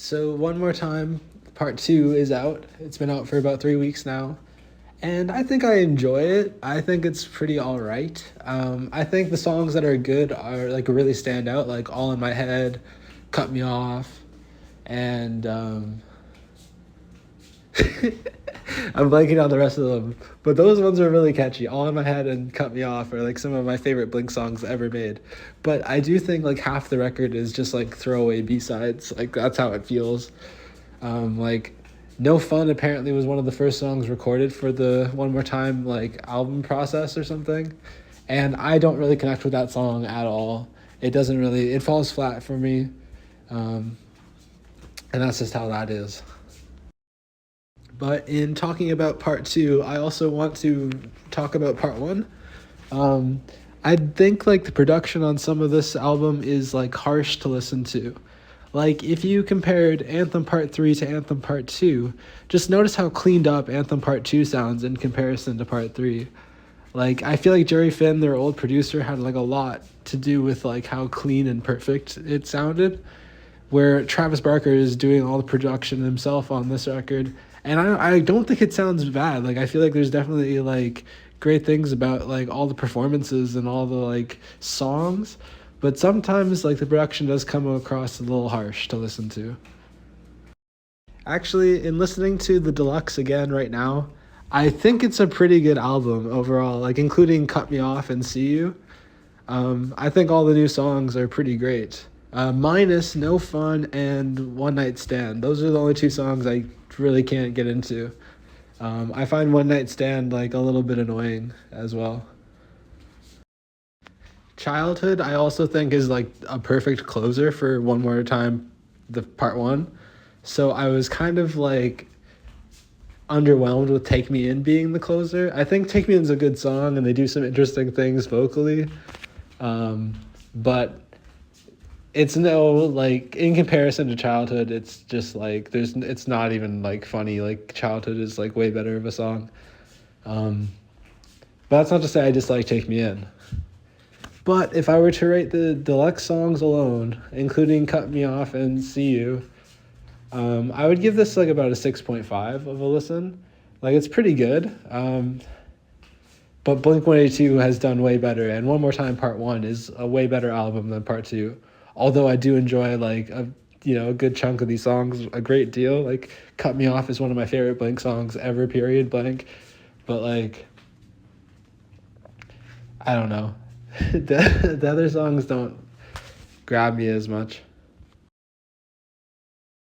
So One More Time Part 2 is out. It's been out for about 3 weeks now. And I think I enjoy it. I think it's pretty all right. I think the songs that are good are like really stand out, like All in My Head, Cut Me Off, and I'm blanking on the rest of them. But those ones are really catchy. All in My Head and Cut Me Off are like some of my favorite Blink songs ever made. But I do think like half the record is just like throwaway B-sides. Like that's how it feels. Like No Fun apparently was one of the first songs recorded for the One More Time like album process or something. And I don't really connect with that song at all. It falls flat for me. Um, and that's just how that is. But in talking about part two, I also want to talk about part one. Um, I think like the production on some of this album is like harsh to listen to. Like if you compared Anthem Part 3 to Anthem Part 2, just notice how cleaned up Anthem Part 2 sounds in comparison to Part 3. Like I feel like Jerry Finn, their old producer, had like a lot to do with like how clean and perfect it sounded, where Travis Barker is doing all the production himself on this record. And I don't think it sounds bad. Like I feel like there's definitely like great things about like all the performances and all the like songs, but sometimes like the production does come across a little harsh to listen to. Actually, in listening to the deluxe again right now, I think it's a pretty good album overall, like including Cut Me Off and See You. I think all the new songs are pretty great. Minus No Fun and One Night Stand. Those are the only two songs I really can't get into. I find One Night Stand like a little bit annoying as well. Childhood, I also think is like a perfect closer for One More Time, the part one. So I was kind of like underwhelmed with Take Me In being the closer. I think Take Me In's a good song and they do some interesting things vocally. But it's no like in comparison to Childhood, it's just like it's not even like funny. Like Childhood is like way better of a song. Um, but that's not to say I dislike Take Me In. But if I were to rate the deluxe songs alone, including Cut Me Off and See You, I would give this like about a 6.5 of a listen. Like it's pretty good. But blink-182 has done way better, and One More Time Part 1 is a way better album than Part 2. Although I do enjoy like a good chunk of these songs a great deal. Like Cut Me Off is one of my favorite Blink songs ever, period, blank. But like I don't know. The other songs don't grab me as much.